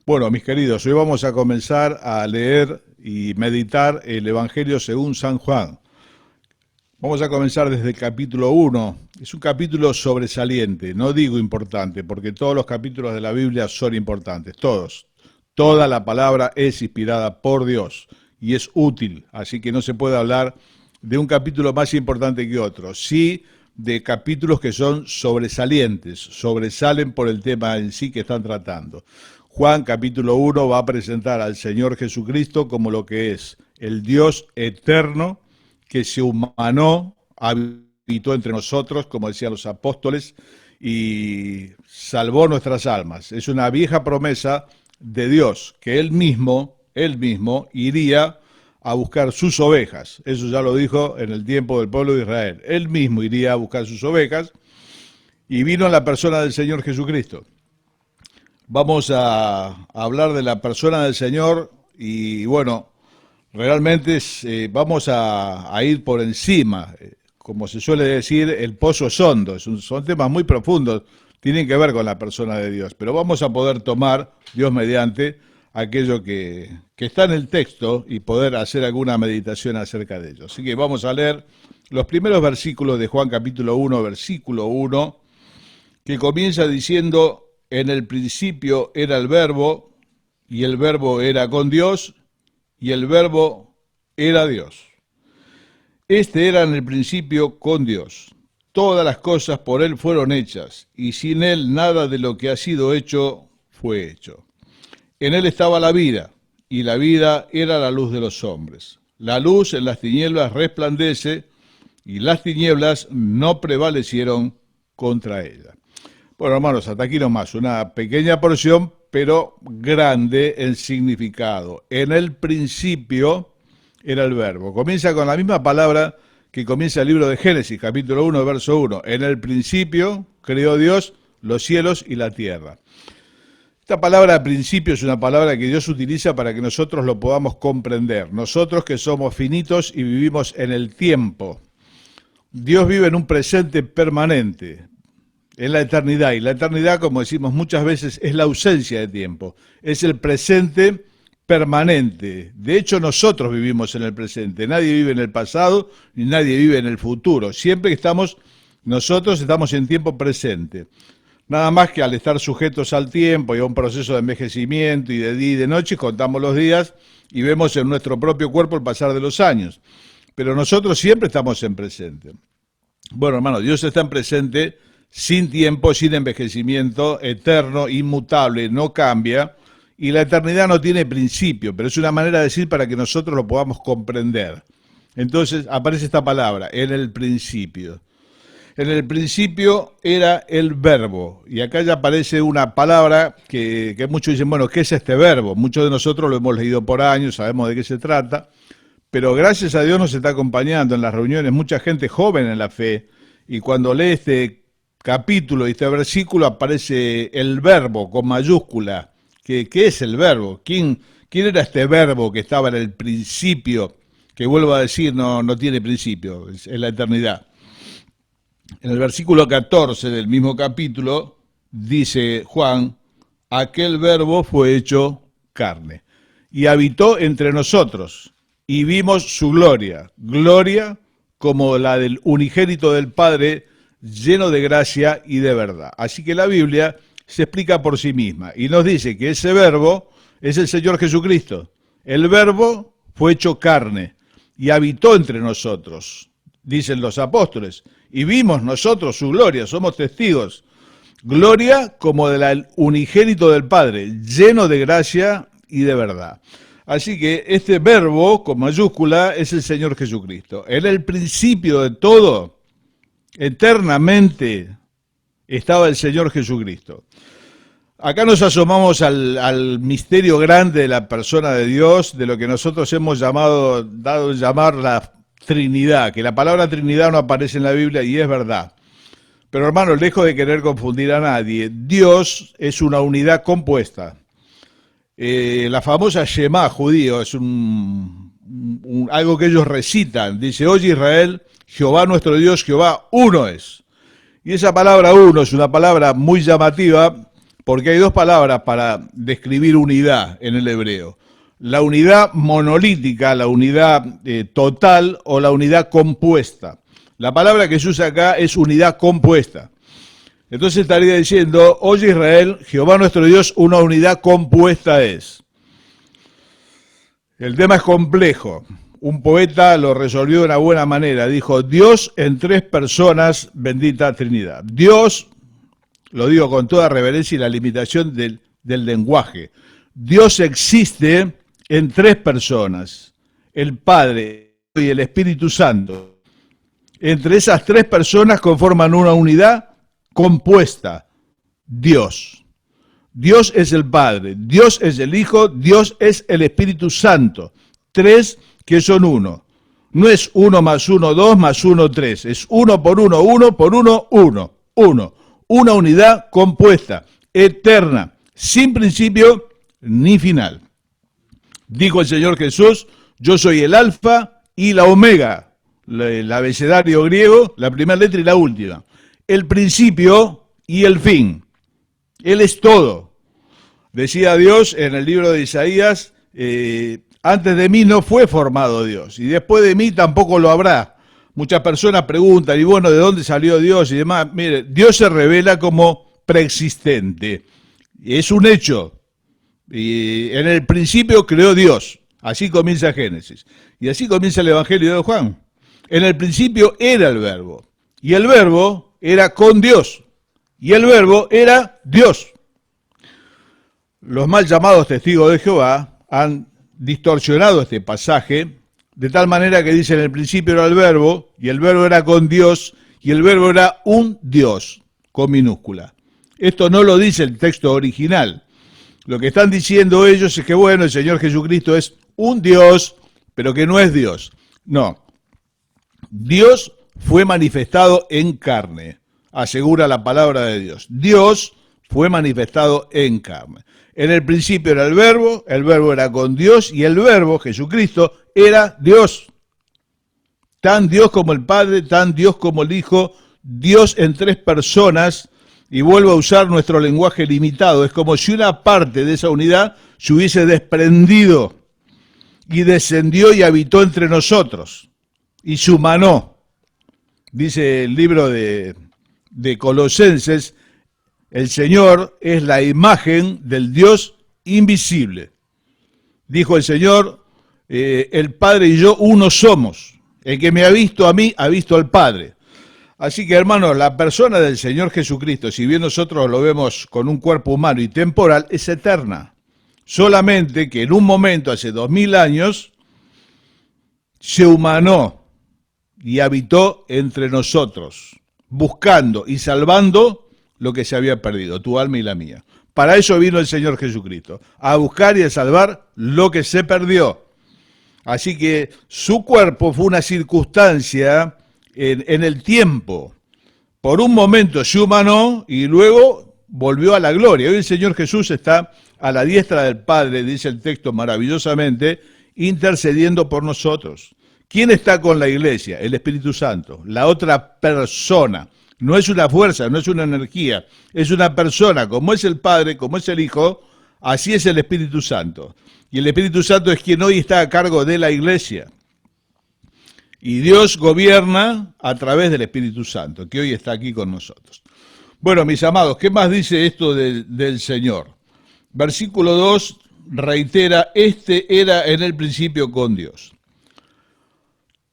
Bueno, mis queridos, hoy vamos a comenzar a leer y meditar el Evangelio según San Juan. Vamos a comenzar desde el capítulo 1. Es un capítulo sobresaliente, no digo importante, porque todos los capítulos de la Biblia son importantes, todos. Toda la palabra es inspirada por Dios y es útil, así que no se puede hablar de un capítulo más importante que otro. Sí, de capítulos que son sobresalientes, sobresalen por el tema en sí que están tratando. Juan capítulo 1 va a presentar al Señor Jesucristo como lo que es el Dios eterno que se humanó, habitó entre nosotros, como decían los apóstoles, y salvó nuestras almas. Es una vieja promesa de Dios, que Él mismo iría a buscar sus ovejas. Eso ya lo dijo en el tiempo del pueblo de Israel. Él mismo iría a buscar sus ovejas y vino en la persona del Señor Jesucristo. Vamos a hablar de la persona del Señor y bueno, realmente vamos a ir por encima. Como se suele decir, el pozo es hondo. Son temas muy profundos, tienen que ver con la persona de Dios. Pero vamos a poder tomar, Dios mediante, aquello que está en el texto y poder hacer alguna meditación acerca de ello. Así que vamos a leer los primeros versículos de Juan capítulo 1, versículo 1, que comienza diciendo: en el principio era el Verbo, y el Verbo era con Dios, y el Verbo era Dios. Este era en el principio con Dios. Todas las cosas por Él fueron hechas, y sin Él nada de lo que ha sido hecho fue hecho. En Él estaba la vida, y la vida era la luz de los hombres. La luz en las tinieblas resplandece, y las tinieblas no prevalecieron contra ella. Bueno, hermanos, hasta aquí nomás, una pequeña porción, pero grande en significado. En el principio era el Verbo. Comienza con la misma palabra que comienza el libro de Génesis, capítulo 1, verso 1. En el principio creó Dios los cielos y la tierra. Esta palabra principio es una palabra que Dios utiliza para que nosotros lo podamos comprender. Nosotros que somos finitos y vivimos en el tiempo. Dios vive en un presente permanente, en la eternidad, y la eternidad, como decimos muchas veces, es la ausencia de tiempo, es el presente permanente. De hecho, nosotros vivimos en el presente, nadie vive en el pasado, ni nadie vive en el futuro. Siempre que nosotros estamos en tiempo presente. Nada más que al estar sujetos al tiempo y a un proceso de envejecimiento y de día y de noche, contamos los días y vemos en nuestro propio cuerpo el pasar de los años. Pero nosotros siempre estamos en presente. Bueno, hermano, Dios está en presente, sin tiempo, sin envejecimiento, eterno, inmutable, no cambia, y la eternidad no tiene principio, pero es una manera de decir para que nosotros lo podamos comprender. Entonces aparece esta palabra, en el principio. En el principio era el Verbo, y acá ya aparece una palabra que muchos dicen, bueno, ¿qué es este verbo? Muchos de nosotros lo hemos leído por años, sabemos de qué se trata, pero gracias a Dios nos está acompañando en las reuniones mucha gente joven en la fe, y cuando lee este capítulo y este versículo aparece el Verbo con mayúscula. ¿Qué es el Verbo? ¿Quién era este Verbo que estaba en el principio? Que vuelvo a decir, no tiene principio, es la eternidad. En el versículo 14 del mismo capítulo dice Juan: aquel Verbo fue hecho carne y habitó entre nosotros y vimos su gloria, gloria como la del unigénito del Padre, lleno de gracia y de verdad. Así que la Biblia se explica por sí misma y nos dice que ese Verbo es el Señor Jesucristo. El Verbo fue hecho carne y habitó entre nosotros, dicen los apóstoles, y vimos nosotros su gloria, somos testigos. Gloria como del unigénito del Padre, lleno de gracia y de verdad. Así que este Verbo con mayúscula es el Señor Jesucristo. En el principio de todo, eternamente, estaba el Señor Jesucristo. Acá nos asomamos al misterio grande de la persona de Dios, de lo que nosotros hemos dado a llamar la Trinidad, que la palabra Trinidad no aparece en la Biblia y es verdad. Pero hermano, lejos de querer confundir a nadie, Dios es una unidad compuesta. La famosa Shema judío es algo que ellos recitan. Dice: oye Israel, Jehová nuestro Dios, Jehová uno es. Y esa palabra uno es una palabra muy llamativa porque hay dos palabras para describir unidad en el hebreo. La unidad monolítica, la unidad total o la unidad compuesta. La palabra que se usa acá es unidad compuesta. Entonces estaría diciendo, oye Israel, Jehová nuestro Dios, una unidad compuesta es. El tema es complejo. Un poeta lo resolvió de una buena manera. Dijo, Dios en tres personas, bendita Trinidad. Dios, lo digo con toda reverencia y la limitación del lenguaje. Dios existe en tres personas, el Padre y el Espíritu Santo. Entre esas tres personas conforman una unidad compuesta, Dios. Dios es el Padre, Dios es el Hijo, Dios es el Espíritu Santo. Tres que son uno. No es 1 más 1, 2 más 1, 3. Es 1 por 1, 1 por 1, 1. 1. Una unidad compuesta, eterna, sin principio ni final. Dijo el Señor Jesús, yo soy el alfa y la omega, el abecedario griego, la primera letra y la última. El principio y el fin. Él es todo. Decía Dios en el libro de Isaías, antes de mí no fue formado Dios y después de mí tampoco lo habrá. Muchas personas preguntan, y bueno, ¿de dónde salió Dios y demás? Mire, Dios se revela como preexistente. Es un hecho. Y en el principio creó Dios. Así comienza Génesis. Y así comienza el Evangelio de Juan. En el principio era el Verbo. Y el Verbo era con Dios. Y el Verbo era Dios. Los mal llamados testigos de Jehová han distorsionado este pasaje de tal manera que dice en el principio era el Verbo, y el Verbo era con Dios, y el Verbo era un Dios, con minúscula. Esto no lo dice el texto original. Lo que están diciendo ellos es que, bueno, el Señor Jesucristo es un Dios, pero que no es Dios. No. Dios fue manifestado en carne, asegura la palabra de Dios. Dios fue manifestado en carne. En el principio era el Verbo era con Dios, y el Verbo, Jesucristo, era Dios. Tan Dios como el Padre, tan Dios como el Hijo, Dios en tres personas. Y vuelvo a usar nuestro lenguaje limitado. Es como si una parte de esa unidad se hubiese desprendido y descendió y habitó entre nosotros y se humanó. Dice el libro de Colosenses, el Señor es la imagen del Dios invisible. Dijo el Señor, el Padre y yo uno somos. El que me ha visto a mí, ha visto al Padre. Así que, hermanos, la persona del Señor Jesucristo, si bien nosotros lo vemos con un cuerpo humano y temporal, es eterna. Solamente que en un momento, hace 2000 años, se humanó y habitó entre nosotros, buscando y salvando lo que se había perdido, tu alma y la mía. Para eso vino el Señor Jesucristo, a buscar y a salvar lo que se perdió. Así que su cuerpo fue una circunstancia en el tiempo. Por un momento se humanó y luego volvió a la gloria. Hoy el Señor Jesús está a la diestra del Padre, dice el texto maravillosamente, intercediendo por nosotros. ¿Quién está con la iglesia? El Espíritu Santo, la otra persona. No es una fuerza, no es una energía, es una persona. Como es el Padre, como es el Hijo, así es el Espíritu Santo. Y el Espíritu Santo es quien hoy está a cargo de la iglesia. Y Dios gobierna a través del Espíritu Santo, que hoy está aquí con nosotros. Bueno, mis amados, ¿qué más dice esto del Señor? Versículo 2 reitera, este era en el principio con Dios.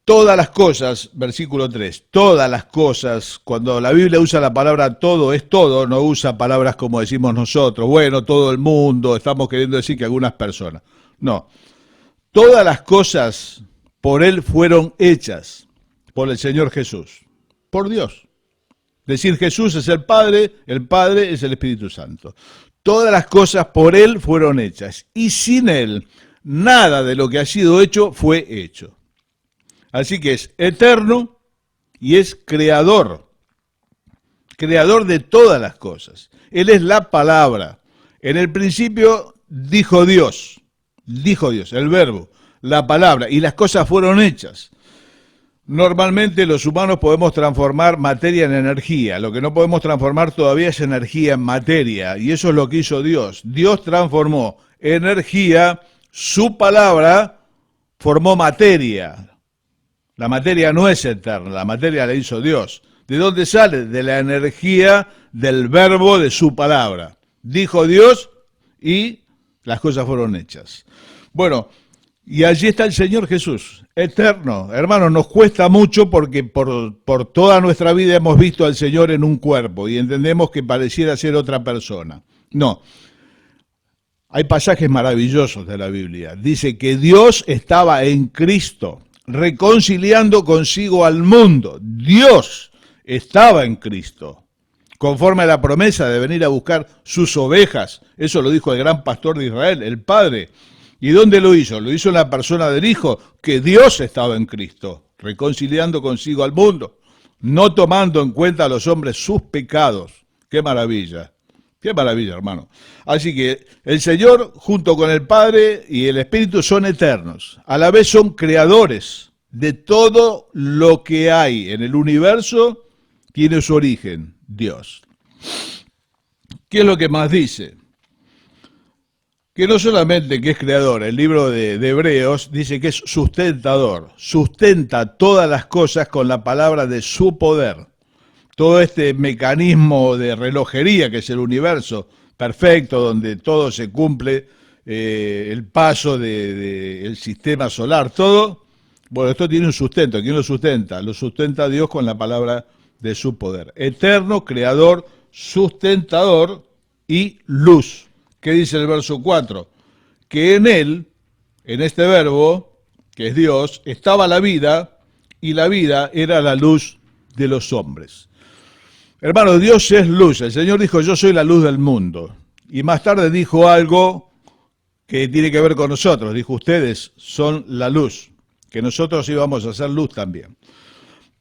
Todas las cosas, versículo 3, todas las cosas, cuando la Biblia usa la palabra todo, es todo, no usa palabras como decimos nosotros, bueno, todo el mundo, estamos queriendo decir que algunas personas. No, todas las cosas por Él fueron hechas, por el Señor Jesús, por Dios. Decir Jesús es el Padre es el Espíritu Santo. Todas las cosas por Él fueron hechas, y sin Él, nada de lo que ha sido hecho fue hecho. Así que es eterno y es creador de todas las cosas. Él es la palabra. En el principio dijo Dios, el Verbo, la palabra, y las cosas fueron hechas. Normalmente los humanos podemos transformar materia en energía. Lo que no podemos transformar todavía es energía en materia. Y eso es lo que hizo Dios. Dios transformó energía, su palabra formó materia. La materia no es eterna, la materia la hizo Dios. ¿De dónde sale? De la energía del verbo de su palabra. Dijo Dios y las cosas fueron hechas. Bueno, y allí está el Señor Jesús, eterno. Hermanos, nos cuesta mucho porque por toda nuestra vida hemos visto al Señor en un cuerpo y entendemos que pareciera ser otra persona. No, hay pasajes maravillosos de la Biblia. Dice que Dios estaba en Cristo, reconciliando consigo al mundo. Dios estaba en Cristo, conforme a la promesa de venir a buscar sus ovejas. Eso lo dijo el gran pastor de Israel, el Padre. ¿Y dónde lo hizo? Lo hizo en la persona del Hijo, que Dios estaba en Cristo, reconciliando consigo al mundo, no tomando en cuenta a los hombres sus pecados. ¡Qué maravilla! ¡Qué maravilla, hermano! Así que el Señor, junto con el Padre y el Espíritu, son eternos. A la vez son creadores de todo lo que hay en el universo, tiene su origen, Dios. ¿Qué es lo que más dice? Que no solamente que es creador, el libro de Hebreos dice que es sustentador, sustenta todas las cosas con la palabra de su poder. Todo este mecanismo de relojería que es el universo perfecto, donde todo se cumple, el paso del sistema solar, todo, bueno, esto tiene un sustento. ¿Quién lo sustenta? Lo sustenta Dios con la palabra de su poder. Eterno, creador, sustentador y luz. ¿Qué dice el verso 4? Que en él, en este verbo, que es Dios, estaba la vida, y la vida era la luz de los hombres. Hermanos, Dios es luz. El Señor dijo, yo soy la luz del mundo. Y más tarde dijo algo que tiene que ver con nosotros. Dijo, ustedes son la luz, que nosotros íbamos a ser luz también.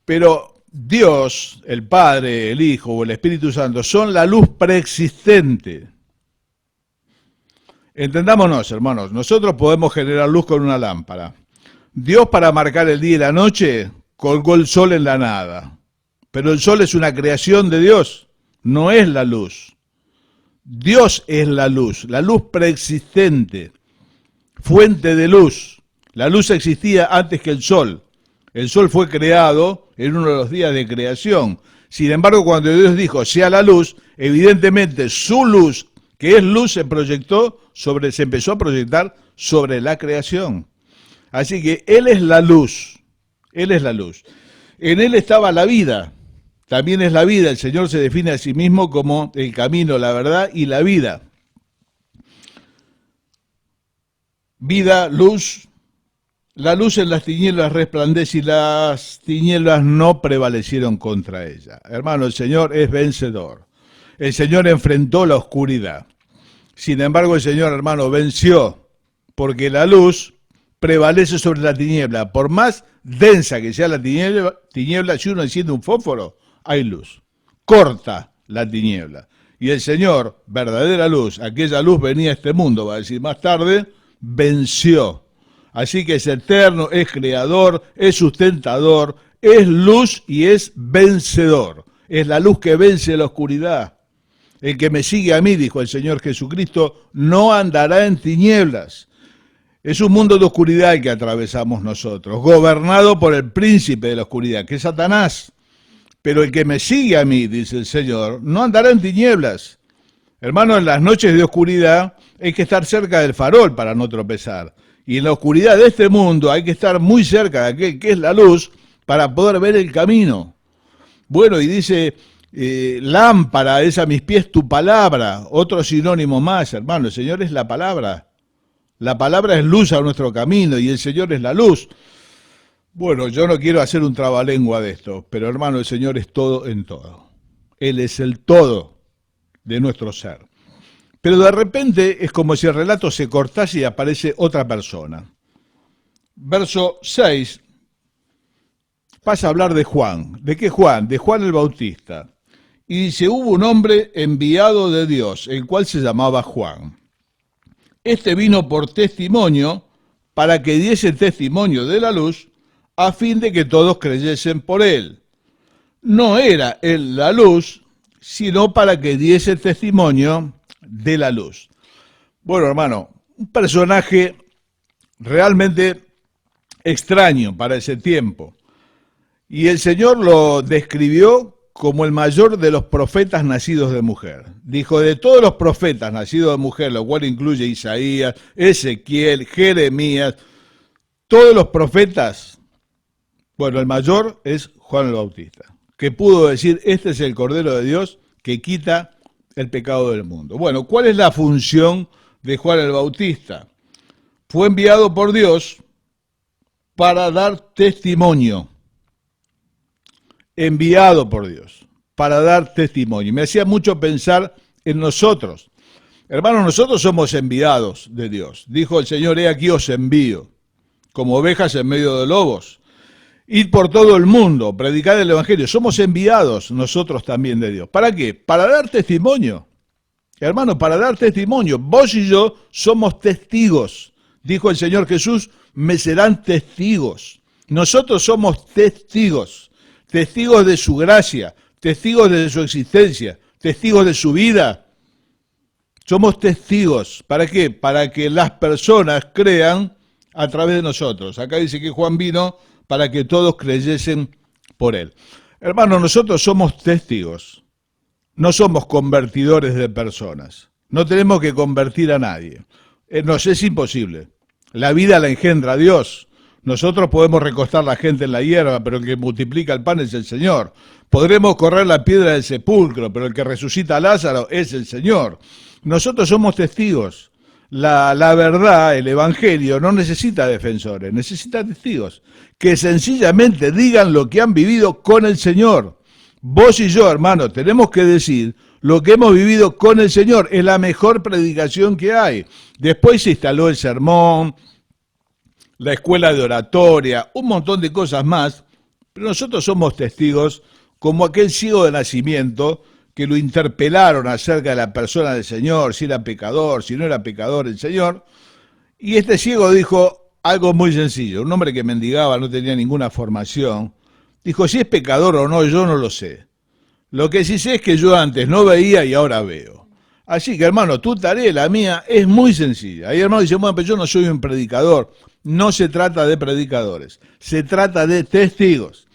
Pero Dios, el Padre, el Hijo o el Espíritu Santo son la luz preexistente. Entendámonos, hermanos, nosotros podemos generar luz con una lámpara. Dios, para marcar el día y la noche, colgó el sol en la nada. Pero el sol es una creación de Dios, no es la luz. Dios es la luz preexistente, fuente de luz. La luz existía antes que el sol. El sol fue creado en uno de los días de creación. Sin embargo, cuando Dios dijo, sea la luz, evidentemente su luz, que es luz, se empezó a proyectar sobre la creación. Así que Él es la luz, Él es la luz. En Él estaba la vida, también es la vida. El Señor se define a sí mismo como el camino, la verdad y la vida. Vida, luz. La luz en las tinieblas resplandece y las tinieblas no prevalecieron contra ella. Hermano, el Señor es vencedor. El Señor enfrentó la oscuridad. Sin embargo, el Señor, hermano, venció, porque la luz prevalece sobre la tiniebla. Por más densa que sea la tiniebla, si uno enciende un fósforo, hay luz. Corta la tiniebla. Y el Señor, verdadera luz, aquella luz venía a este mundo, va a decir más tarde, venció. Así que es eterno, es creador, es sustentador, es luz y es vencedor. Es la luz que vence la oscuridad. El que me sigue a mí, dijo el Señor Jesucristo, no andará en tinieblas. Es un mundo de oscuridad el que atravesamos nosotros, gobernado por el príncipe de la oscuridad, que es Satanás. Pero el que me sigue a mí, dice el Señor, no andará en tinieblas. Hermano, en las noches de oscuridad hay que estar cerca del farol para no tropezar. Y en la oscuridad de este mundo hay que estar muy cerca de aquel que es la luz para poder ver el camino. Bueno, y dice, lámpara es a mis pies tu palabra, otro sinónimo más, hermano. El Señor es la palabra. La palabra es luz a nuestro camino y el Señor es la luz. Bueno, yo no quiero hacer un trabalengua de esto, pero hermano, el Señor es todo en todo. Él es el todo de nuestro ser. Pero de repente es como si el relato se cortase y aparece otra persona. Verso 6 pasa a hablar de Juan. ¿De qué Juan? De Juan el Bautista. Y dice, hubo un hombre enviado de Dios, el cual se llamaba Juan. Este vino por testimonio, para que diese testimonio de la luz, a fin de que todos creyesen por él. No era él la luz, sino para que diese testimonio de la luz. Bueno, hermano, un personaje realmente extraño para ese tiempo. Y el Señor lo describió como el mayor de los profetas nacidos de mujer. Dijo, de todos los profetas nacidos de mujer, lo cual incluye Isaías, Ezequiel, Jeremías, todos los profetas, bueno, el mayor es Juan el Bautista, que pudo decir, este es el Cordero de Dios que quita el pecado del mundo. Bueno, ¿cuál es la función de Juan el Bautista? Fue enviado por Dios para dar testimonio. Enviado por Dios para dar testimonio. Me hacía mucho pensar en nosotros. Hermanos, nosotros somos enviados de Dios. Dijo el Señor, he aquí os envío, como ovejas en medio de lobos. Id por todo el mundo, predicad el Evangelio. Somos enviados nosotros también de Dios. ¿Para qué? Para dar testimonio. Hermanos, para dar testimonio. Vos y yo somos testigos. Dijo el Señor Jesús, me serán testigos. Nosotros somos testigos. Testigos de su gracia, testigos de su existencia, testigos de su vida. Somos testigos. ¿Para qué? Para que las personas crean a través de nosotros. Acá dice que Juan vino para que todos creyesen por él. Hermanos, nosotros somos testigos. No somos convertidores de personas. No tenemos que convertir a nadie. Nos es imposible. La vida la engendra Dios. Nosotros podemos recostar la gente en la hierba, pero el que multiplica el pan es el Señor. Podremos correr la piedra del sepulcro, pero el que resucita a Lázaro es el Señor. Nosotros somos testigos. La verdad, el Evangelio, no necesita defensores, necesita testigos que sencillamente digan lo que han vivido con el Señor. Vos y yo, hermano, tenemos que decir lo que hemos vivido con el Señor. Es la mejor predicación que hay. Después se instaló el sermón, la escuela de oratoria, un montón de cosas más, pero nosotros somos testigos como aquel ciego de nacimiento que lo interpelaron acerca de la persona del Señor, si era pecador, si no era pecador el Señor, y este ciego dijo algo muy sencillo, un hombre que mendigaba, no tenía ninguna formación, dijo, si es pecador o no, yo no lo sé. Lo que sí sé es que yo antes no veía y ahora veo. Así que, hermano, tu tarea, la mía, es muy sencilla. Ahí, hermano, dice, bueno, pero yo no soy un predicador. No se trata de predicadores, se trata de testigos,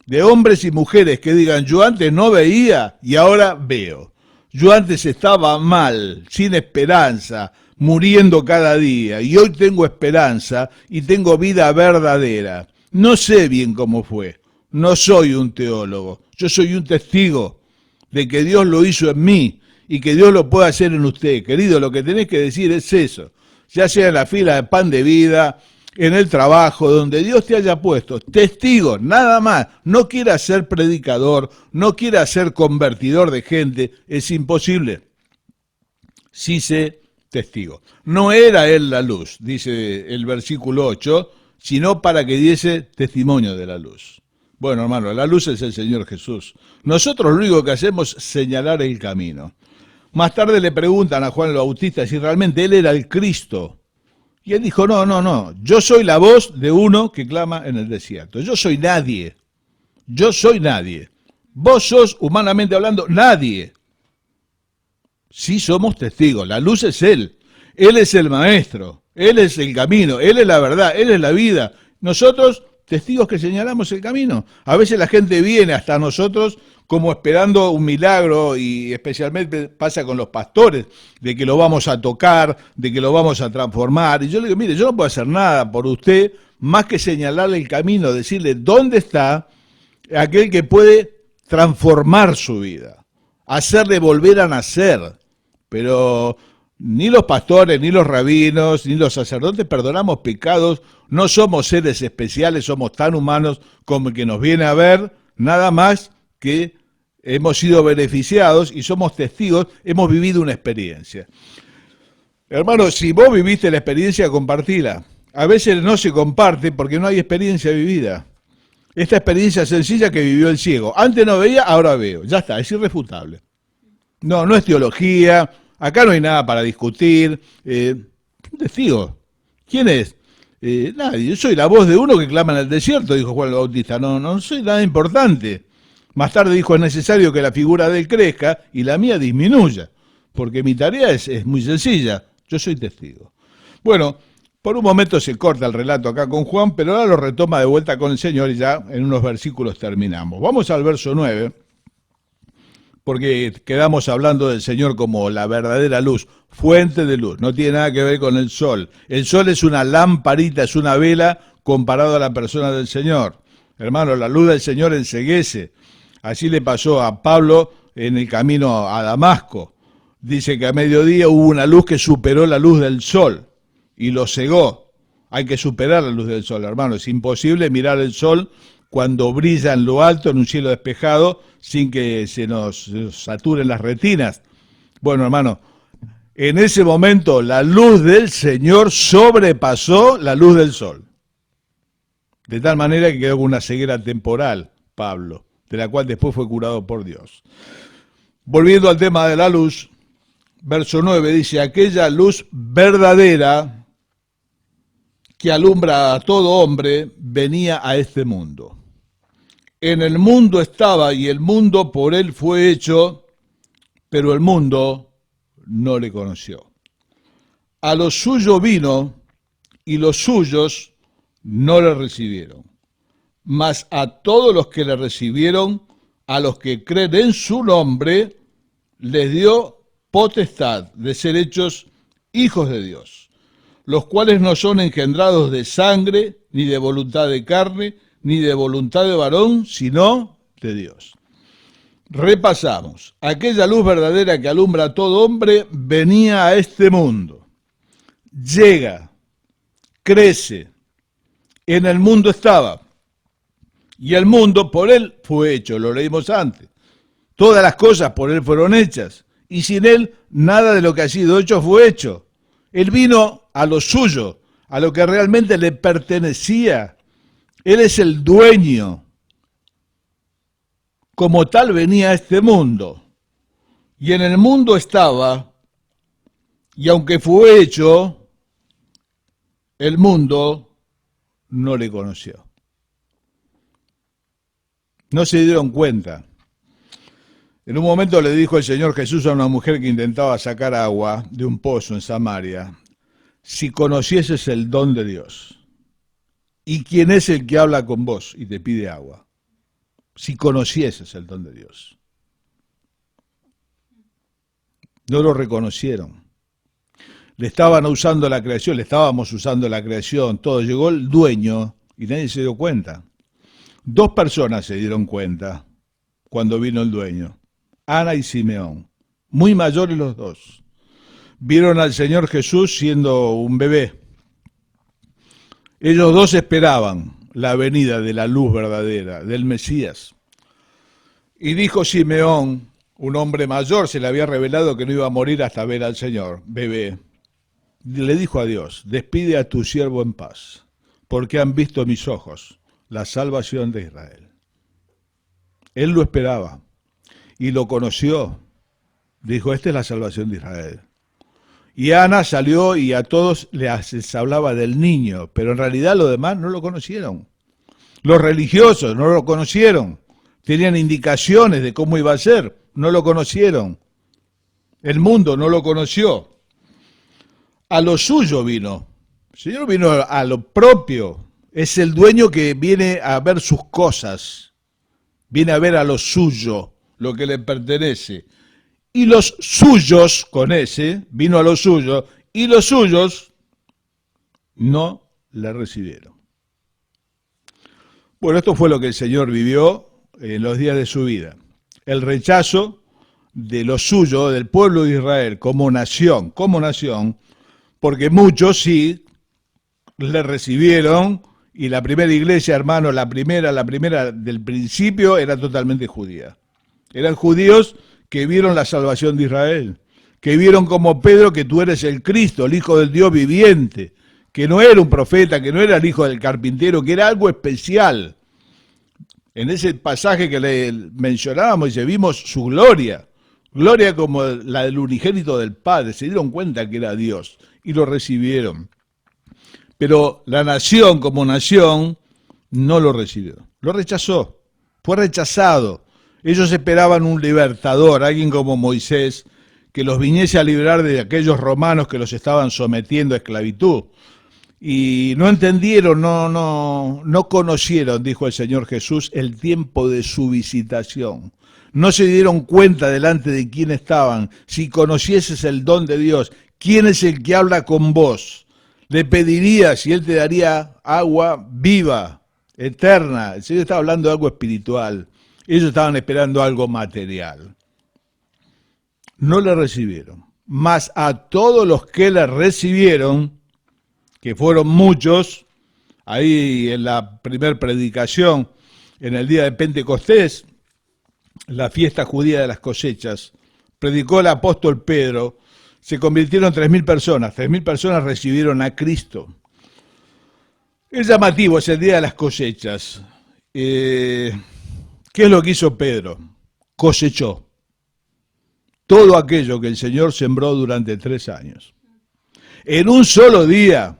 de hombres y mujeres que digan, yo antes no veía y ahora veo. Yo antes estaba mal, sin esperanza, muriendo cada día, y hoy tengo esperanza y tengo vida verdadera. No sé bien cómo fue, no soy un teólogo, yo soy un testigo de que Dios lo hizo en mí y que Dios lo puede hacer en usted. Querido, lo que tenés que decir es eso, ya sea en la fila de pan de vida, en el trabajo, donde Dios te haya puesto, testigo, nada más. No quieras ser predicador, no quieras ser convertidor de gente, es imposible. Sí sé testigo. No era él la luz, dice el versículo 8, sino para que diese testimonio de la luz. Bueno, hermano, la luz es el Señor Jesús. Nosotros lo único que hacemos es señalar el camino. Más tarde le preguntan a Juan el Bautista si realmente él era el Cristo. Y él dijo, no, yo soy la voz de uno que clama en el desierto. Yo soy nadie. Vos sos, humanamente hablando, nadie. Sí somos testigos, la luz es Él. Él es el maestro, Él es el camino, Él es la verdad, Él es la vida. Nosotros, testigos que señalamos el camino. A veces la gente viene hasta nosotros como esperando un milagro, y especialmente pasa con los pastores, de que lo vamos a tocar, de que lo vamos a transformar. Y yo le digo, mire, yo no puedo hacer nada por usted más que señalarle el camino, decirle dónde está aquel que puede transformar su vida, hacerle volver a nacer. Pero ni los pastores, ni los rabinos, ni los sacerdotes perdonamos pecados. No somos seres especiales, somos tan humanos como el que nos viene a ver, nada más que hemos sido beneficiados y somos testigos, hemos vivido una experiencia. Hermano, si vos viviste la experiencia, compartila. A veces no se comparte porque no hay experiencia vivida. Esta experiencia sencilla que vivió el ciego. Antes no veía, ahora veo. Ya está, es irrefutable. No es teología, acá no hay nada para discutir. Un testigo. ¿Quién es? Nadie, yo soy la voz de uno que clama en el desierto, dijo Juan el Bautista, no soy nada importante. Más tarde dijo, es necesario que la figura de él crezca y la mía disminuya, porque mi tarea es muy sencilla, yo soy testigo. Bueno, por un momento se corta el relato acá con Juan, pero ahora lo retoma de vuelta con el Señor y ya en unos versículos terminamos. Vamos al verso 9, porque quedamos hablando del Señor como la verdadera luz, fuente de luz, no tiene nada que ver con el sol. El sol es una lamparita, es una vela comparado a la persona del Señor. Hermano, la luz del Señor enceguece. Así le pasó a Pablo en el camino a Damasco. Dice que a mediodía hubo una luz que superó la luz del sol y lo cegó. Hay que superar la luz del sol, hermano. Es imposible mirar el sol cuando brilla en lo alto, en un cielo despejado, sin que se nos saturen las retinas. Bueno, hermano, en ese momento la luz del Señor sobrepasó la luz del sol. De tal manera que quedó con una ceguera temporal, Pablo, de la cual después fue curado por Dios. Volviendo al tema de la luz, verso 9 dice, aquella luz verdadera que alumbra a todo hombre venía a este mundo. En el mundo estaba y el mundo por él fue hecho, pero el mundo no le conoció. A lo suyo vino y los suyos no le recibieron. Mas a todos los que le recibieron, a los que creen en su nombre, les dio potestad de ser hechos hijos de Dios, los cuales no son engendrados de sangre, ni de voluntad de carne, ni de voluntad de varón, sino de Dios. Repasamos. Aquella luz verdadera que alumbra a todo hombre venía a este mundo. Llega, crece, en el mundo estaba, y el mundo por él fue hecho, lo leímos antes. Todas las cosas por él fueron hechas, y sin él nada de lo que ha sido hecho fue hecho. Él vino a lo suyo, a lo que realmente le pertenecía. Él es el dueño. Como tal venía a este mundo. Y en el mundo estaba, y aunque fue hecho, el mundo no le conoció. No se dieron cuenta. En un momento le dijo el Señor Jesús a una mujer que intentaba sacar agua de un pozo en Samaria, si conocieses el don de Dios, y quién es el que habla con vos y te pide agua, si conocieses el don de Dios. No lo reconocieron. Le estaban usando la creación, le estábamos usando la creación, todo. Llegó el dueño y nadie se dio cuenta. 2 personas se dieron cuenta cuando vino el dueño, Ana y Simeón, muy mayores los dos. Vieron al Señor Jesús siendo un bebé. Ellos 2 esperaban la venida de la luz verdadera, del Mesías. Y dijo Simeón, un hombre mayor, se le había revelado que no iba a morir hasta ver al Señor, bebé. Le dijo a Dios, despide a tu siervo en paz, porque han visto mis ojos la salvación de Israel. Él lo esperaba y lo conoció. Dijo, esta es la salvación de Israel. Y Ana salió y a todos les hablaba del niño, pero en realidad los demás no lo conocieron. Los religiosos no lo conocieron. Tenían indicaciones de cómo iba a ser, no lo conocieron. El mundo no lo conoció. A lo suyo vino. El Señor vino a lo propio. Es el dueño que viene a ver sus cosas. Viene a ver a lo suyo, lo que le pertenece. Y los suyos, con ese, vino a lo suyo, y los suyos no le recibieron. Bueno, esto fue lo que el Señor vivió en los días de su vida. El rechazo de lo suyo, del pueblo de Israel, como nación, porque muchos sí le recibieron, y la primera iglesia, hermano, la primera del principio era totalmente judía. Eran judíos que vieron la salvación de Israel, que vieron como Pedro que tú eres el Cristo, el Hijo del Dios viviente, que no era un profeta, que no era el hijo del carpintero, que era algo especial. En ese pasaje que le mencionábamos, dice, vimos su gloria, gloria como la del unigénito del Padre, se dieron cuenta que era Dios y lo recibieron. Pero la nación como nación no lo recibió, lo rechazó, fue rechazado. Ellos esperaban un libertador, alguien como Moisés, que los viniese a liberar de aquellos romanos que los estaban sometiendo a esclavitud. Y no entendieron, no conocieron, dijo el Señor Jesús, el tiempo de su visitación. No se dieron cuenta delante de quién estaban. Si conocieses el don de Dios, quién es el que habla con vos, le pedirías y él te daría agua viva, eterna. El Señor estaba hablando de algo espiritual. Ellos estaban esperando algo material. No le recibieron. Mas a todos los que le recibieron, que fueron muchos, ahí en la primer predicación, en el día de Pentecostés, la fiesta judía de las cosechas, predicó el apóstol Pedro, se convirtieron 3.000 personas, 3.000 personas recibieron a Cristo. Es llamativo, es el día de las cosechas. ¿Qué es lo que hizo Pedro? Cosechó todo aquello que el Señor sembró durante 3 años. En un solo día,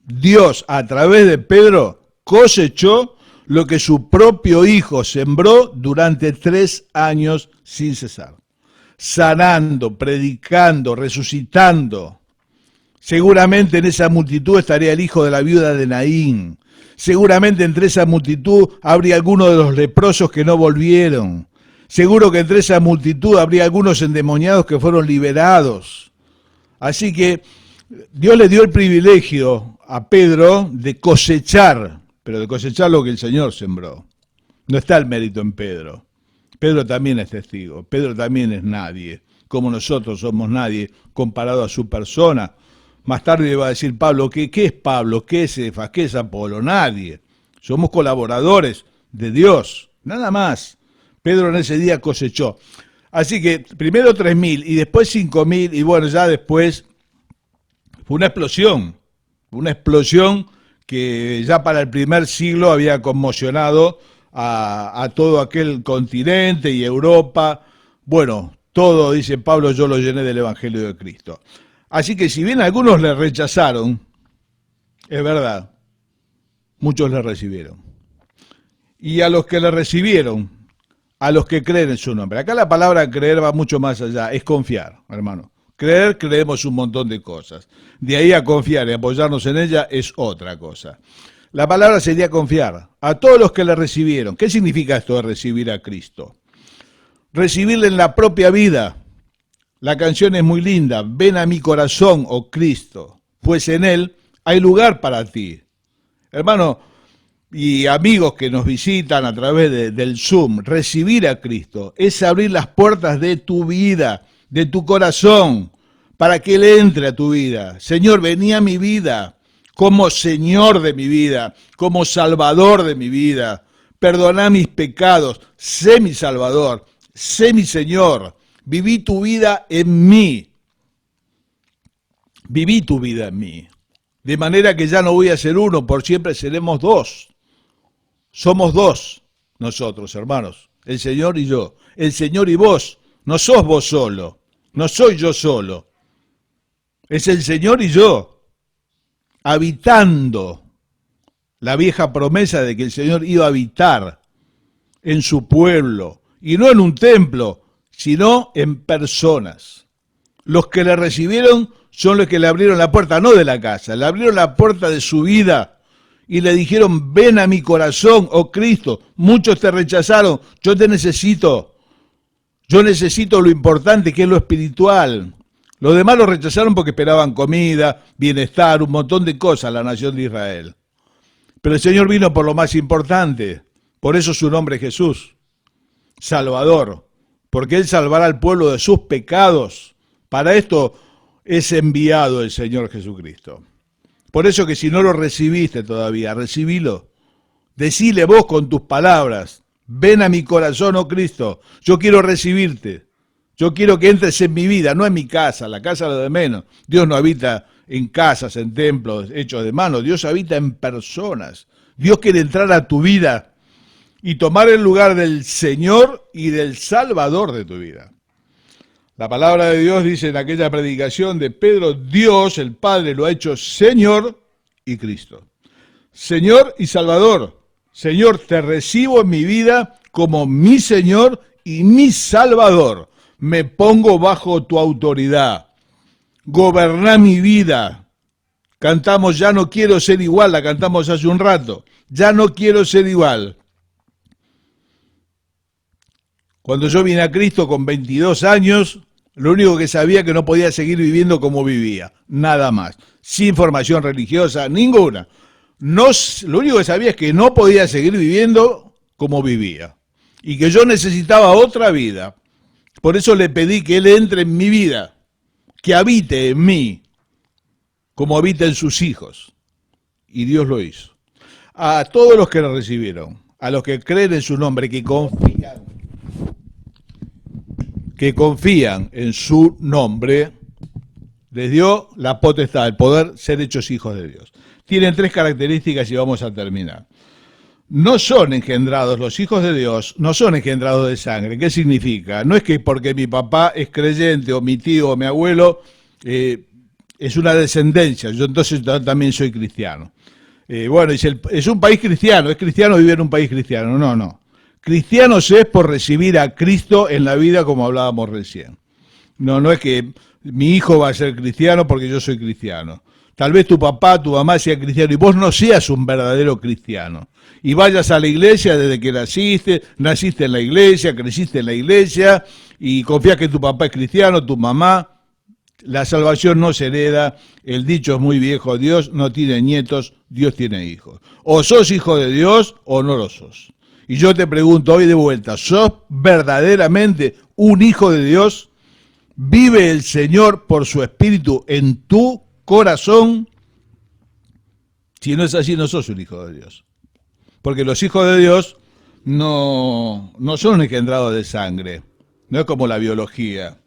Dios, a través de Pedro, cosechó lo que su propio Hijo sembró durante 3 años sin cesar. Sanando, predicando, resucitando. Seguramente en esa multitud estaría el hijo de la viuda de Naín. Seguramente entre esa multitud habría algunos de los leprosos que no volvieron. Seguro que entre esa multitud habría algunos endemoniados que fueron liberados. Así que Dios le dio el privilegio a Pedro de cosechar, pero de cosechar lo que el Señor sembró. No está el mérito en Pedro. Pedro también es testigo, Pedro también es nadie, como nosotros somos nadie comparado a su persona. Más tarde va a decir Pablo, ¿qué es Pablo? ¿Qué es Cefas? ¿Qué es Apolo? Nadie. Somos colaboradores de Dios, nada más. Pedro en ese día cosechó. Así que primero 3.000 y después 5.000 y bueno, ya después fue una explosión que ya para el primer siglo había conmocionado a todo aquel continente y Europa. Bueno, todo, dice Pablo, yo lo llené del Evangelio de Cristo. Así que si bien algunos le rechazaron, es verdad, muchos le recibieron. Y a los que le recibieron, a los que creen en su nombre. Acá la palabra creer va mucho más allá, es confiar, hermano. Creer, creemos un montón de cosas. De ahí a confiar y apoyarnos en ella es otra cosa. La palabra sería confiar. A todos los que le recibieron. ¿Qué significa esto de recibir a Cristo? Recibirle en la propia vida. La canción es muy linda. Ven a mi corazón, oh Cristo, pues en él hay lugar para ti. Hermano y amigos que nos visitan a través del Zoom, recibir a Cristo es abrir las puertas de tu vida, de tu corazón, para que Él entre a tu vida. Señor, vení a mi vida como Señor de mi vida, como Salvador de mi vida. Perdona mis pecados, sé mi Salvador, sé mi Señor. Viví tu vida en mí. Viví tu vida en mí. De manera que ya no voy a ser uno, por siempre seremos dos. Somos dos nosotros, hermanos, el Señor y yo. El Señor y vos, no sos vos solo, no soy yo solo. Es el Señor y yo, habitando la vieja promesa de que el Señor iba a habitar en su pueblo, y no en un templo, sino en personas. Los que le recibieron son los que le abrieron la puerta, no de la casa, le abrieron la puerta de su vida y le dijeron, ven a mi corazón, oh Cristo. Muchos te rechazaron, yo te necesito. Yo necesito lo importante que es lo espiritual. Los demás lo rechazaron porque esperaban comida, bienestar, un montón de cosas, la nación de Israel. Pero el Señor vino por lo más importante, por eso su nombre es Jesús, Salvador, porque Él salvará al pueblo de sus pecados. Para esto es enviado el Señor Jesucristo. Por eso que si no lo recibiste todavía, recibilo. Decile vos con tus palabras, ven a mi corazón, oh Cristo, yo quiero recibirte. Yo quiero que entres en mi vida, no en mi casa, la casa es lo de menos. Dios no habita en casas, en templos hechos de mano, Dios habita en personas. Dios quiere entrar a tu vida y tomar el lugar del Señor y del Salvador de tu vida. La palabra de Dios dice en aquella predicación de Pedro, Dios, el Padre, lo ha hecho Señor y Cristo. Señor y Salvador, Señor, te recibo en mi vida como mi Señor y mi Salvador. Me pongo bajo tu autoridad. Goberná mi vida. Cantamos Ya no quiero ser igual, la cantamos hace un rato. Ya no quiero ser igual. Cuando yo vine a Cristo con 22 años, lo único que sabía que no podía seguir viviendo como vivía, nada más, sin formación religiosa, ninguna. No, lo único que sabía es que no podía seguir viviendo como vivía y que yo necesitaba otra vida. Por eso le pedí que Él entre en mi vida, que habite en mí, como habita en sus hijos. Y Dios lo hizo. A todos los que lo recibieron, a los que creen en su nombre, que confían en su nombre, les dio la potestad, el poder ser hechos hijos de Dios. Tienen tres características y vamos a terminar. No son engendrados, los hijos de Dios no son engendrados de sangre. ¿Qué significa? No es que porque mi papá es creyente o mi tío o mi abuelo es una descendencia, yo entonces también soy cristiano. Bueno, es un país cristiano, es cristiano vivir en un país cristiano. No, no. Cristianos es por recibir a Cristo en la vida como hablábamos recién. No, no es que mi hijo va a ser cristiano porque yo soy cristiano. Tal vez tu papá, tu mamá sea cristiano y vos no seas un verdadero cristiano. Y vayas a la iglesia desde que naciste en la iglesia, creciste en la iglesia y confías que tu papá es cristiano, tu mamá. La salvación no se hereda, el dicho es muy viejo, Dios no tiene nietos, Dios tiene hijos. O sos hijo de Dios o no lo sos. Y yo te pregunto hoy de vuelta, ¿sos verdaderamente un hijo de Dios? ¿Vive el Señor por su Espíritu en tu corazón? Si no es así, no sos un hijo de Dios. Porque los hijos de Dios no son engendrados de sangre, no es como la biología.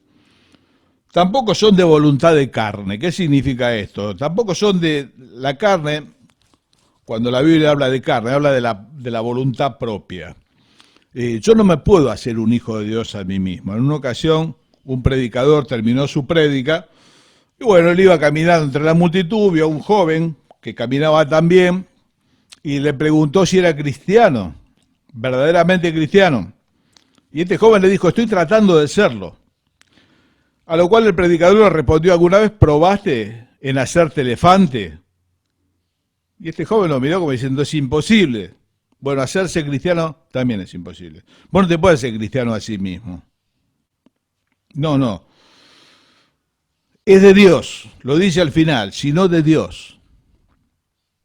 Tampoco son de voluntad de carne. ¿Qué significa esto? Tampoco son de la carne, cuando la Biblia habla de carne, habla de la voluntad propia. Yo no me puedo hacer un hijo de Dios a mí mismo. En una ocasión, un predicador terminó su prédica, y bueno, él iba caminando entre la multitud, vio a un joven que caminaba también, y le preguntó si era cristiano, verdaderamente cristiano. Y este joven le dijo, estoy tratando de serlo. A lo cual el predicador le respondió, ¿alguna vez probaste en hacerte elefante? Y este joven lo miró como diciendo, es imposible. Bueno, hacerse cristiano también es imposible. Vos no te puedes ser cristiano a sí mismo. No, no. Es de Dios, lo dice al final, sino de Dios.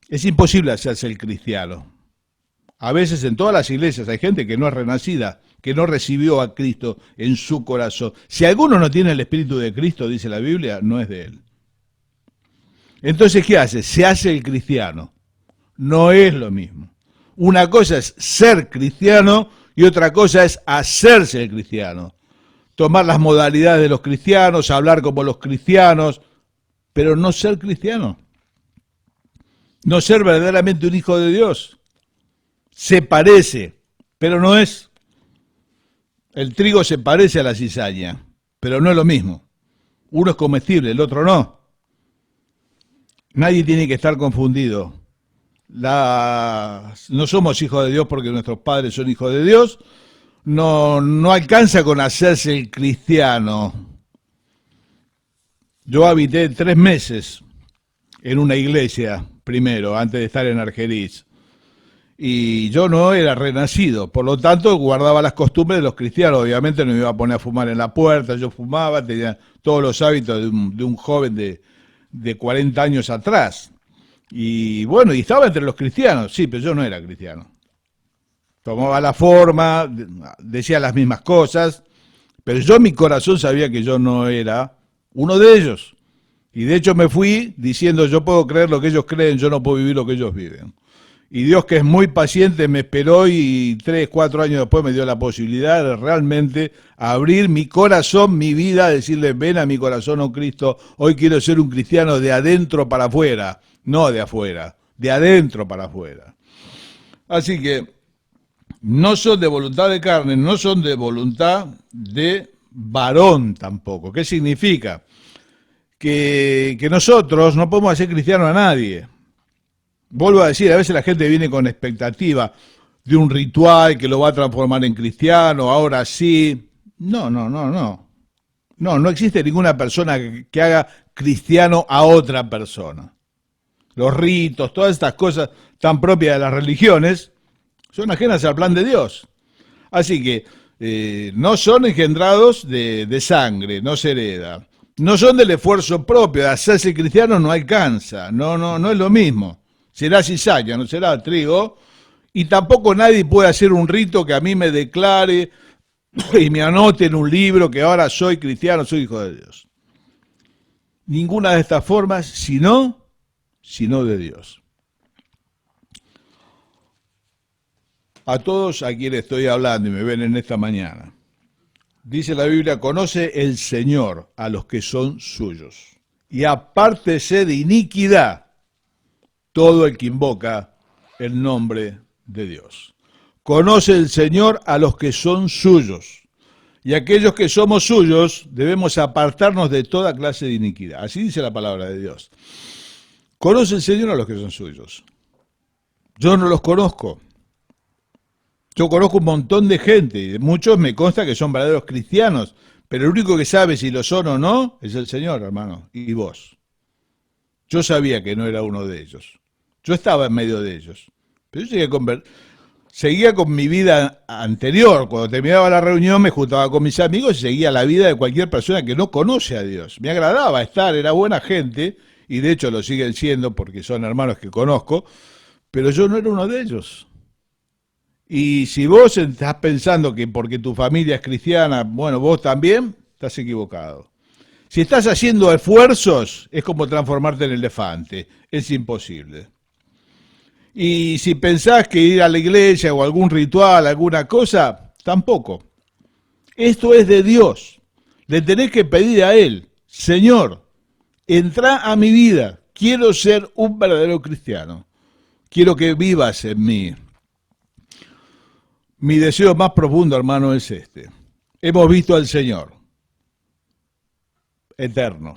Es imposible hacerse el cristiano. A veces en todas las iglesias hay gente que no es renacida, que no recibió a Cristo en su corazón. Si alguno no tiene el Espíritu de Cristo, dice la Biblia, no es de él. Entonces, ¿qué hace? Se hace el cristiano. No es lo mismo. Una cosa es ser cristiano y otra cosa es hacerse el cristiano. Tomar las modalidades de los cristianos, hablar como los cristianos, pero no ser cristiano. No ser verdaderamente un hijo de Dios. Se parece, pero no es. El trigo se parece a la cizaña, pero no es lo mismo. Uno es comestible, el otro no. Nadie tiene que estar confundido. No somos hijos de Dios porque nuestros padres son hijos de Dios. No alcanza con hacerse el cristiano. Yo habité 3 meses en una iglesia primero, antes de estar en Argerich. Y yo no era renacido, por lo tanto guardaba las costumbres de los cristianos. Obviamente no me iba a poner a fumar en la puerta, yo fumaba, tenía todos los hábitos de un joven de 40 años atrás. Y bueno, y estaba entre los cristianos, sí, pero yo no era cristiano. Tomaba la forma, decía las mismas cosas, pero yo en mi corazón sabía que yo no era uno de ellos. Y de hecho me fui diciendo, yo puedo creer lo que ellos creen, yo no puedo vivir lo que ellos viven. Y Dios, que es muy paciente, me esperó y 3, 4 años después me dio la posibilidad de realmente abrir mi corazón, mi vida, decirle, ven a mi corazón, oh Cristo, hoy quiero ser un cristiano de adentro para afuera, no de afuera, de adentro para afuera. Así que no son de voluntad de carne, no son de voluntad de varón tampoco. ¿Qué significa? Que nosotros no podemos hacer cristiano a nadie. Vuelvo a decir, a veces la gente viene con expectativa de un ritual que lo va a transformar en cristiano, ahora sí. No, no, no, no. No, no existe ninguna persona que haga cristiano a otra persona. Los ritos, todas estas cosas tan propias de las religiones, son ajenas al plan de Dios. Así que no son engendrados de sangre, no se hereda. No son del esfuerzo propio, de hacerse cristiano no alcanza, no, no, no es lo mismo. Será cizaña, no será trigo, y tampoco nadie puede hacer un rito que a mí me declare y me anote en un libro que ahora soy cristiano, soy hijo de Dios. Ninguna de estas formas, sino de Dios. A todos a quienes estoy hablando y me ven en esta mañana, dice la Biblia, conoce el Señor a los que son suyos, y apártese de iniquidad todo el que invoca el nombre de Dios. Conoce el Señor a los que son suyos, y aquellos que somos suyos debemos apartarnos de toda clase de iniquidad. Así dice la palabra de Dios. Conoce el Señor a los que son suyos. Yo no los conozco. Yo conozco un montón de gente, y muchos me consta que son verdaderos cristianos, pero el único que sabe si lo son o no es el Señor, hermano, y vos. Yo sabía que no era uno de ellos. Yo estaba en medio de ellos. Pero yo seguía con mi vida anterior. Cuando terminaba la reunión me juntaba con mis amigos y seguía la vida de cualquier persona que no conoce a Dios. Me agradaba estar, era buena gente, y de hecho lo siguen siendo porque son hermanos que conozco, pero yo no era uno de ellos. Y si vos estás pensando que porque tu familia es cristiana, bueno, vos también, estás equivocado. Si estás haciendo esfuerzos, es como transformarte en elefante, es imposible. Y si pensás que ir a la iglesia o algún ritual, alguna cosa, tampoco. Esto es de Dios. Le tenés que pedir a Él, Señor, entrá a mi vida, quiero ser un verdadero cristiano, quiero que vivas en mí. Mi deseo más profundo, hermano, es este. Hemos visto al Señor, eterno,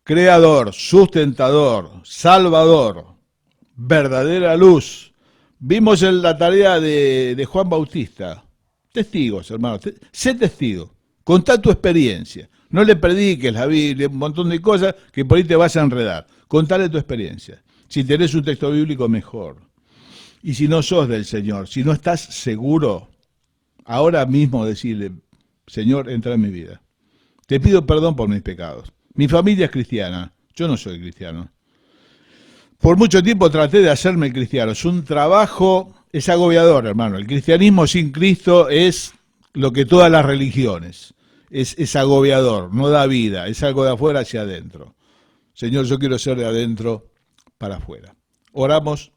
creador, sustentador, salvador, verdadera luz. Vimos en la tarea de Juan Bautista. Testigos, hermano. Sé testigo. Contá tu experiencia. No le prediques la Biblia, un montón de cosas que por ahí te vas a enredar. Contale tu experiencia. Si tenés un texto bíblico, mejor. Y si no sos del Señor, si no estás seguro, ahora mismo decirle, Señor, entra en mi vida. Te pido perdón por mis pecados. Mi familia es cristiana, yo no soy cristiano. Por mucho tiempo traté de hacerme cristiano. Es un trabajo, es agobiador, hermano. El cristianismo sin Cristo es lo que todas las religiones. Es agobiador, no da vida, es algo de afuera hacia adentro. Señor, yo quiero ser de adentro para afuera. Oramos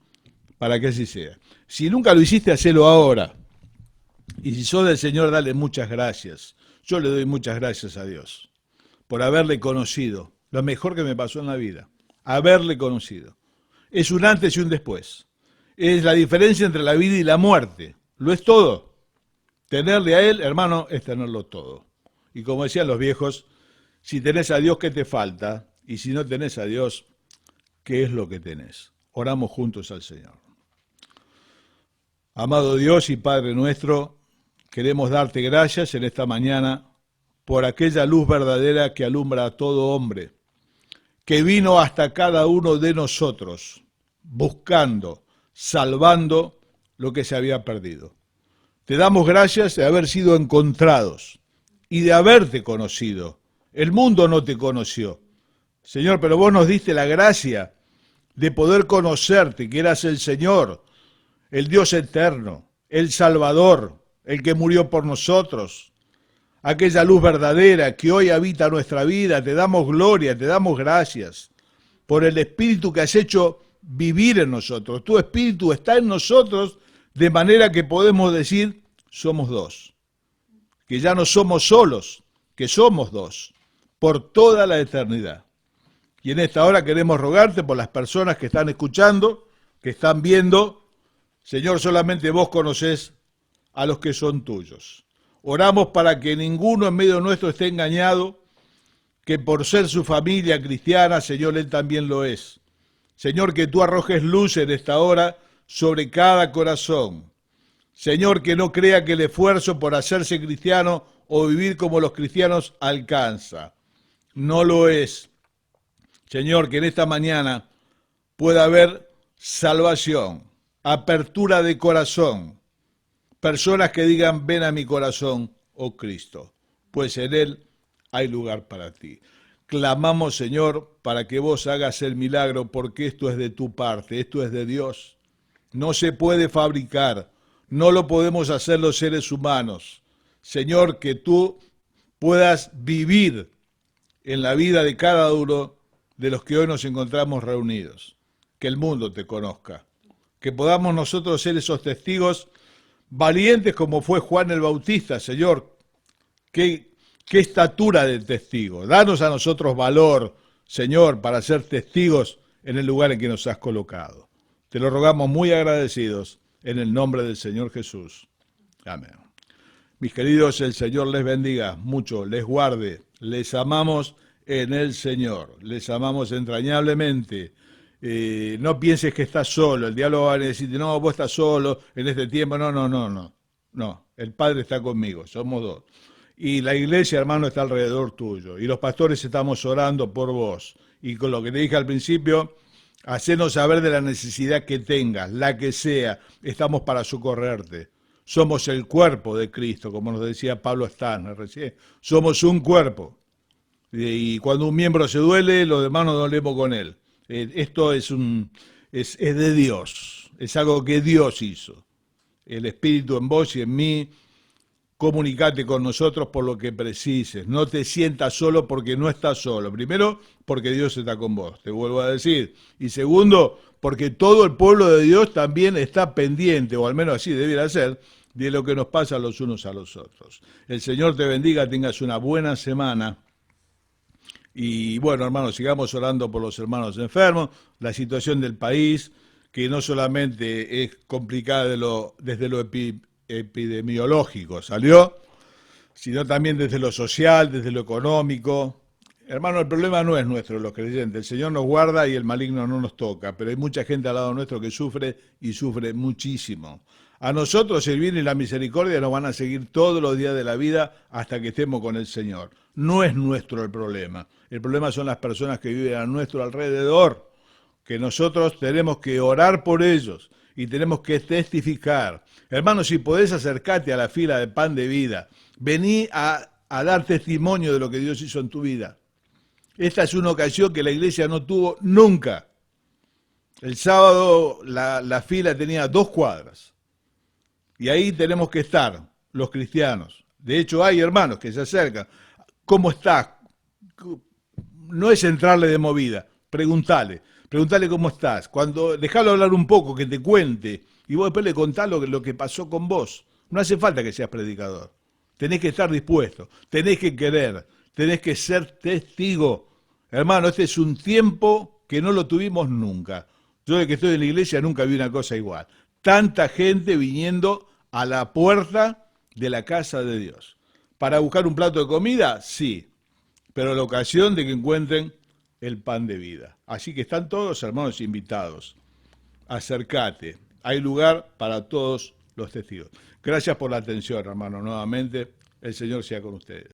para que así sea. Si nunca lo hiciste, hacelo ahora. Y si sos del Señor, dale muchas gracias. Yo le doy muchas gracias a Dios por haberle conocido. Lo mejor que me pasó en la vida, haberle conocido. Es un antes y un después. Es la diferencia entre la vida y la muerte. Lo es todo. Tenerle a Él, hermano, es tenerlo todo. Y como decían los viejos, si tenés a Dios, ¿qué te falta? Y si no tenés a Dios, ¿qué es lo que tenés? Oramos juntos al Señor. Amado Dios y Padre nuestro, queremos darte gracias en esta mañana por aquella luz verdadera que alumbra a todo hombre, que vino hasta cada uno de nosotros, buscando, salvando lo que se había perdido. Te damos gracias de haber sido encontrados y de haberte conocido. El mundo no te conoció, Señor, pero vos nos diste la gracia de poder conocerte, que eras el Señor, el Dios eterno, el Salvador, el que murió por nosotros, aquella luz verdadera que hoy habita nuestra vida. Te damos gloria, te damos gracias por el Espíritu que has hecho vivir en nosotros. Tu Espíritu está en nosotros de manera que podemos decir, somos dos, que ya no somos solos, que somos dos, por toda la eternidad. Y en esta hora queremos rogarte por las personas que están escuchando, que están viendo. Señor, solamente vos conocés a los que son tuyos. Oramos para que ninguno en medio nuestro esté engañado, que por ser su familia cristiana, Señor, Él también lo es. Señor, que tú arrojes luz en esta hora sobre cada corazón. Señor, que no crea que el esfuerzo por hacerse cristiano o vivir como los cristianos alcanza. No lo es. Señor, que en esta mañana pueda haber salvación, apertura de corazón, personas que digan, ven a mi corazón, oh Cristo, pues en él hay lugar para ti. Clamamos, Señor, para que vos hagas el milagro, porque esto es de tu parte, esto es de Dios. No se puede fabricar, no lo podemos hacer los seres humanos. Señor, que tú puedas vivir en la vida de cada uno de los que hoy nos encontramos reunidos. Que el mundo te conozca. Que podamos nosotros ser esos testigos valientes como fue Juan el Bautista, Señor. Qué estatura de testigo. Danos a nosotros valor, Señor, para ser testigos en el lugar en que nos has colocado. Te lo rogamos muy agradecidos en el nombre del Señor Jesús. Amén. Mis queridos, el Señor les bendiga mucho, les guarde, les amamos en el Señor, les amamos entrañablemente. No pienses que estás solo, el diablo va a decirte, no, vos estás solo en este tiempo, no, el Padre está conmigo, somos dos. Y la iglesia, hermano, está alrededor tuyo, y los pastores estamos orando por vos. Y con lo que te dije al principio, hacenos saber de la necesidad que tengas, la que sea, estamos para socorrerte. Somos el cuerpo de Cristo, como nos decía Pablo Stanley recién. Somos un cuerpo. Y cuando un miembro se duele, los demás nos dolemos con él. Esto es de Dios. Es algo que Dios hizo. El Espíritu en vos y en mí. Comunicate con nosotros por lo que precises. No te sientas solo porque no estás solo. Primero, porque Dios está con vos, te vuelvo a decir. Y segundo, porque todo el pueblo de Dios también está pendiente, o al menos así debiera ser, de lo que nos pasa los unos a los otros. El Señor te bendiga, tengas una buena semana. Y bueno, hermanos, sigamos orando por los hermanos enfermos, la situación del país, que no solamente es complicada desde lo epidemiológico, ¿salió? Sino también desde lo social, desde lo económico. Hermano, el problema no es nuestro, los creyentes. El Señor nos guarda y el maligno no nos toca, pero hay mucha gente al lado nuestro que sufre y sufre muchísimo. A nosotros el bien y la misericordia nos van a seguir todos los días de la vida hasta que estemos con el Señor. No es nuestro el problema son las personas que viven a nuestro alrededor, que nosotros tenemos que orar por ellos y tenemos que testificar. Hermano, si podés acercarte a la fila de pan de vida, vení a dar testimonio de lo que Dios hizo en tu vida. Esta es una ocasión que la iglesia no tuvo nunca. El sábado la fila tenía 2 cuadras. Y ahí tenemos que estar, los cristianos. De hecho, hay hermanos que se acercan. ¿Cómo estás? No es entrarle de movida, preguntale cómo estás. Dejalo hablar un poco, que te cuente, y vos después le contás lo que pasó con vos. No hace falta que seas predicador. Tenés que estar dispuesto, tenés que querer, tenés que ser testigo. Hermano, este es un tiempo que no lo tuvimos nunca. Yo de que estoy en la iglesia nunca vi una cosa igual. Tanta gente viniendo a la puerta de la casa de Dios. ¿Para buscar un plato de comida? Sí, pero la ocasión de que encuentren el pan de vida. Así que están todos, hermanos, invitados. Acércate. Hay lugar para todos los testigos. Gracias por la atención, hermano. Nuevamente, el Señor sea con ustedes.